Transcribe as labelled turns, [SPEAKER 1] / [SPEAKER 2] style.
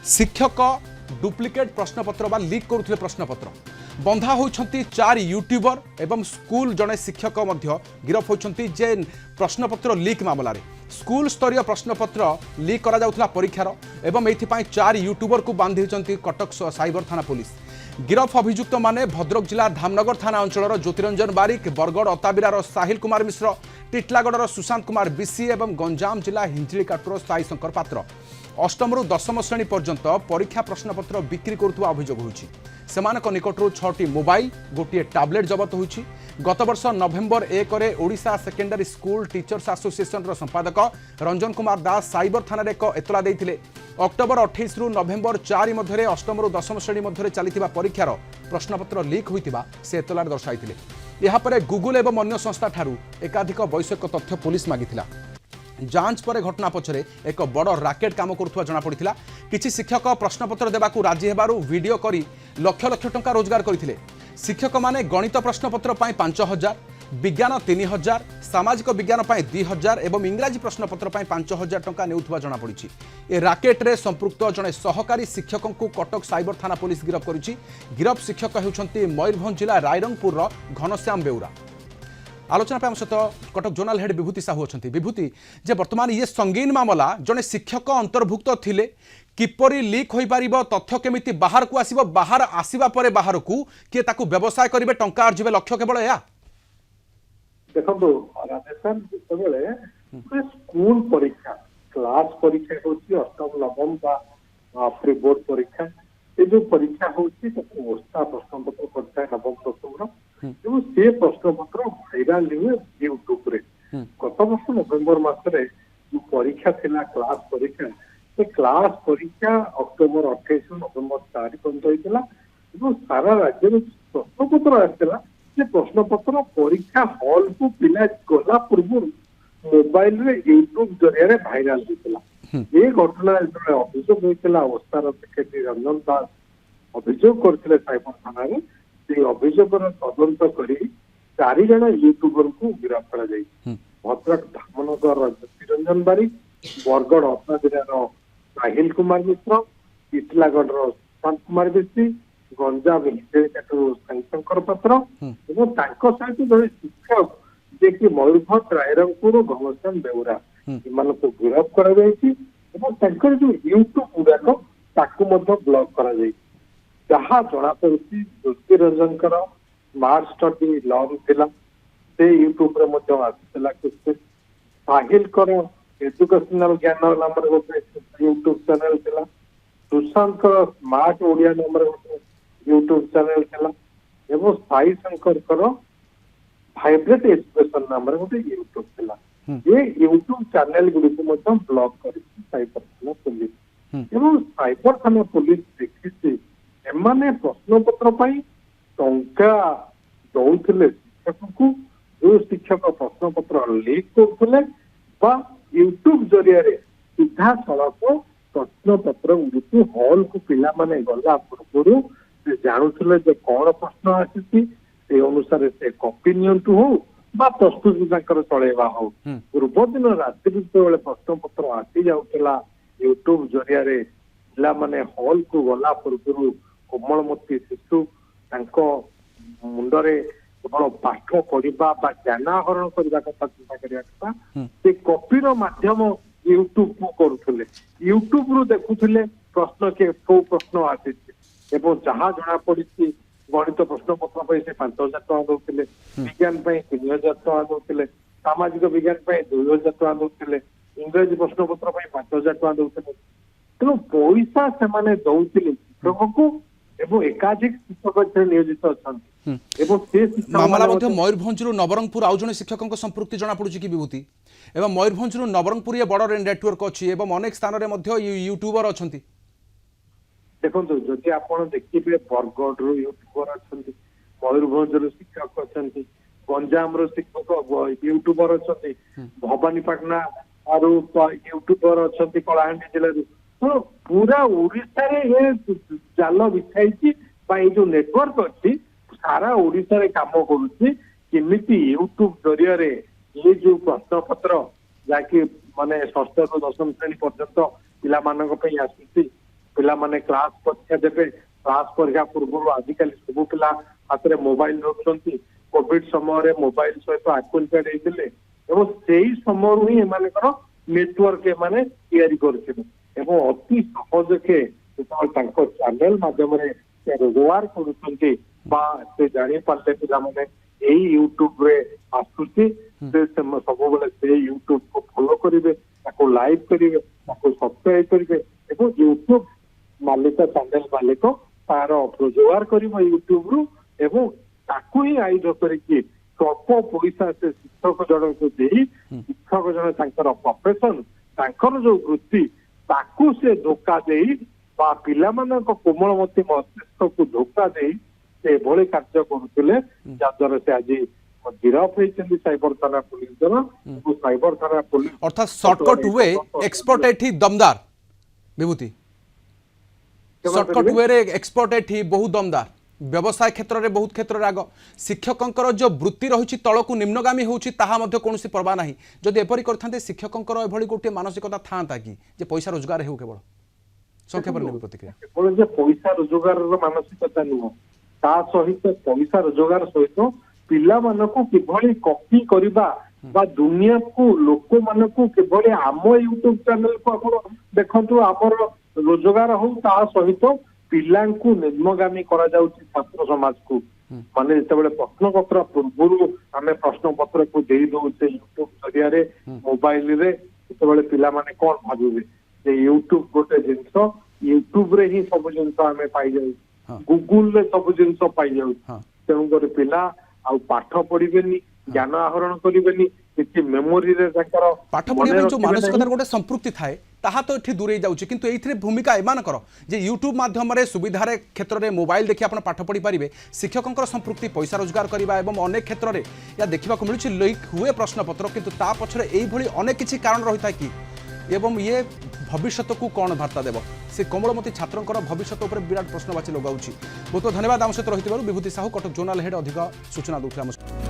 [SPEAKER 1] शिक्षक डुप्लिकेट प्रश्नपत्र बा लीक करुथिले प्रश्नपत्र बंधा होइछंती 4 यूट्यूबर एवं स्कूल जड़े शिक्षक मध्य गिरफ होइछंती जे प्रश्नपत्र लीक मामला रे स्कूल स्तरीय प्रश्नपत्र लीक करा जाउथला परीक्षार एवं एथिपाई 4 यूट्यूबर को बांधी होइछंती कटक साइबर थाना पुलिस। गिरफ अभियुक्त माने भद्रक जिला धामनगर थाना अंचल ज्योतिरंजन बारिक, बरगड़ अताबिरार साहिल कुमार मिश्र, टिटलागढ़ सुशांत कुमार बिसी एवं गंजाम जिला हिंजिकाटूर साई शंकर पात्र। अष्टम रु दशम श्रेणी पर्यंत परीक्षा प्रश्नपत्र बिक्री करुवा अभियोग होइछि। सेमानक निकटरू 6टी मोबाइल गोटे टैबलेट जबत होइछि। गत वर्ष नवेम्बर 1 रे Odisha secondary school teachers association संपादक रंजन कुमार दास साइबर थाना एक एतला देइथिले। अक्टोबर 28 रु नवेम्बर 4 मध्य अष्टम रु दशम श्रेणी मध्य चली परीक्षार प्रश्नपत्र लीक होइतिबा से एतलार दर्शाइथिले। यापर गूगल एवं अन्य संस्था ठारू एकाधिक वैषयिक तथ्य पुलिस मागिथिला। जांच पर घटना पछरे एक बड़ राकेट काम करुवा जना पड़िथिला। किछि शिक्षक प्रश्नपत्र देबाकू राजी हेबारु वीडियो करी लक्ष लक्ष टंका रोजगार करथिले। शिक्षक माने गणित प्रश्नपत्र पाई 5000, विज्ञान 3000, सामाजिक विज्ञान पाई 2000 एवं इंग्राजी प्रश्नपत्र पाई 5000 टंका नेउथुवा जना पड़िछि। ए राकेट रे संपृक्त जने सहकारी शिक्षकों को कटक साइबर थाना पुलिस गिरफ करिछि। गिरफ शिक्षक हेउछंती मयूरभंज जिला रायरंगपुर घनश्याम बेउरा। आलोचना पे सहित कटक जोनाल हेड विभूति साहू अच्छा। विभूति जे वर्तमान ये संगीन मामला जड़े शिक्षक अंतर्भुक्त थिले किपरि लीक हो पार तथ्य केमिति बाहर को आसीबो, बाहर आसीबा परे बाहर को किए ताकू व्यवसाय करिवे टंका अर्जिबे लक्ष्य केवल या
[SPEAKER 2] देखो राजस्थान जितेबाला स्कूल परीक्षा क्लास परीक्षा होची अष्टम नवम प्री बोर्ड परीक्षा ये जो परीक्षा होची ओस्ता प्रश्नपत्र परीक्षा नवम दशम जो से प्रश्नपत्र भाइराल हुए यूट्यूब रे गत वर्ष नवेम्बर मासरे जो परीक्षा थिला क्लास परीक्षा से क्लास परीक्षा अक्टोबर 28 नवेम्बर 4 पर्यंत होइतिला एवं सारा राज्य में प्रश्नपत्र आसला से प्रश्नपत्र परीक्षा हॉल को पिला गला पूर्व मोबाइल रे यूट्यूब जरिया भाइराल होइतिला। ये घटना जो अभियोग होइतिला अवस्थार सेक्रेटरी रंजन दास अभियोग करथिले साइबर थाना रे से अभियोगर तदंत करी 4 जन यूट्यूबर को गिरफ्त करा जाई। भद्रक धामनगर ज्योतिरंजन बारिक, बरगड़ अताबिरार साहिल कुमार मिश्र, टिटलागढ़ सुशांत कुमार बिसी, गंजाम हिंजिकाटूर साई शंकर पात्र एवं तांको सहित जड़े शिक्षक जे कि मयूरभंज रायरंगपुर घनश्याम बेउरा इमानको गिरफ्त करा जायछि एवं तांकर जो यूट्यूब गुड़ाक ताकू मध्य ब्लॉक करा जायछि। जहाँ जना पड़ी ज्योतिरंजन स्मार्ट स्टडी लर्न थिला से यूट्यूब रे मध्य आसिला क्वेश्चन। साहिल एजुकेशनल ज्ञान नाम गोटे यूट्यूब चैनल थिला। सुशांत स्मार्ट ओडिया नाम गोटे यूट्यूब चैनल थिला एवं साई शंकर वाइब्रेट एजुकेशन नाम गोटे यूट्यूब थिला। ये यूट्यूब चैनल गुडी को मध्य ब्लॉक करी साइबर थाना पुलिस एवं साइबर थाना पुलिस देखिछि एमाने प्रश्नपत्र पाई टंका दौथिले शिक्षक को जो शिक्षक प्रश्नपत्र लीक करथिले बा यूट्यूब जरिया रे सीधा सड़क प्रश्नपत्र गुडी हॉल को पिला माने गला पूर्व से जानूले जे कौन प्रश्न आसी से अनुसार से कॉपी नियंतु हो बा प्रस्तुति तांकर चलेवा हो। पूर्व दिन रात्रि जो प्रश्नपत्र आसी जाउतला यूट्यूब जरिया रे पिला माने हॉल को गला पूर्व कोमलमती शिशु मुंडरे केवल पाठ पढ़ा ज्ञान आहरण करने कथा चिंता करा से कॉपीर माध्यम यूट्यूब को करुले। यूट्यूब रु देखुले प्रश्न के कौ प्रश्न आसी जहाँ जना पड़ी गणित प्रश्नपत्र पे से 5000 टका दौले, विज्ञान 3000 टका दौले, सामाजिक विज्ञान 2000 टका दौले, इंग्रेजी प्रश्नपत्र 5000 टका दौले। तेणु पैसा से दौले शिक्षक को एवं एकाधिक शिक्षक नियोजित अच्छा
[SPEAKER 1] मामला मयूरभंज नवरंगपुर आउ जने शिक्षकों संपृक्ति जना पड़ुछि कि विभूति एवं मयूरभंज नवरंगपुर ये बड़ नेटवर्क अच्छी एवं अनेक स्थान यूट्यूबर अच्छा।
[SPEAKER 2] देखो जदि आप देखिए बरगढ़ यूट्यूबर अच्छा, मयूरभंज शिक्षक अच्छा, गंजाम शिक्षक यूट्यूबर अच्छा, भवानीपाटना यूट्यूबर अच्छा, कलाहांडी जिले तो पूरा ओडिशा रे ये जाल बिछाई जो नेटवर्क अच्छी सारा ओडिशा रे काम करुच्ची केमिति यूट्यूब जरिया रे ये जो प्रश्नपत्र जाकि माने षष्ठ रु दशम श्रेणी पर्यंत पिला मानक पे आसुची पिला माने क्लास परीक्षा देबे क्लास परीक्षा पूर्व आजिकल सब पिला हाथ में मोबाइल रखुंट कोविड समय मोबाइल सहित आक्वेंटेड होते एवं से समय ही एमानकर नेटवर्क एमाने तैयारी करथिबे एवं अति सहज के चैनल माध्यम रोजगार करुछंती बा से जानी पारले पिला माने एई यूट्यूब रे आसुची से सब बेले से यूट्यूब को फॉलो करिवे ताको लाइक करिवे ताको सब्सक्राइब करिवे एवं यूट्यूब मालिक चैनल मालिक तार रोजगार करिवो यूट्यूब रु एवं ताकू ही आयोजन करिकी स्वल्प पैसा से शिक्षक जन को देई शिक्षक जन तांकर प्रोफेशन तांकर जो वृत्ति ताकू से धोखा देई बा पिला मानक कोमलमती मस्तिष्क को धोखा देई से भली कार्य करुले जद्वारा से आज गिरफ होती साइबर थाना पुलिस द्वारा साइबर थाना पुलिस
[SPEAKER 1] अर्थात शॉर्टकट वे एक्सपर्ट एठी दमदार विभूति शॉर्टकट वे रे एक्सपर्ट एठी बहुत दमदार व्यवसाय क्षेत्र में बहुत क्षेत्र में आग शिक्षकों जो वृत्ति रही तलक निम्नगामी होची ताहा मध्य कोनोसी परवा नाही जदि एपरि करथांते शिक्षकों एभली गोटे मानसिकता थांता कि जे पैसा रोजगार हेउ केवल संक्षेप में प्रतिक्रिया
[SPEAKER 2] केवल जे पैसा रोजगार मानसिकता नुह ता सहित पैसा रोजगार सहित पिला मानकु किभली कॉपी करबा बा दुनिया को लोक मानकु किभली आम यूट्यूब चैनल को आपण देखंतु आमर रोजगार हो ता सहित पिलांकु निम्नगामी करा जाउची छात्र समाज को माने जेतेबेले प्रश्न पत्र पूर्व आमे प्रश्न पत्र को दे दउचे यूट्यूब जरिया रे मोबाइल रे जेतेबेले पिला माने कोन भाबुबे जे यूट्यूब गोटे जिंस यूट्यूब रे ही सब जिंस आमे पाई जाउ गूगल रे सब जिंस पाई जाउ तेणु कर पिला आ पाठ पढ़िबेनी ज्ञान आहरण करिबेनी किछि मेमोरी रे ताकर
[SPEAKER 1] पाठ पढ़िबे जो मानसिकतार गोटे संपृक्ति थाए ताहा तो एठी दूरे जाउची किंतु एइथरे भूमिका एमानकर जे यूट्यूब माध्यम रे सुविधारे क्षेत्र रे मोबाइल देखि आपण पाठ पढ़ी पारिबे शिक्षकंकर संपृक्ति पैसा रोजगार करिबा एवं अनेक क्षेत्र रे या देखिबा को मिलुची लीक हुए प्रश्न पत्र किंतु ता पछरे एई भली अनेक किछि कारण रहिता कि एवं ये भविष्य को कौन वार्ता देव से कोमलमती छात्रों भविष्य उपर विराट प्रश्नवाची लगाऊँ बहुत बहुत धन्यवाद आम सहित रही विभूति साहू कटक जोनाल हेड अधिक सूचना दूसरे।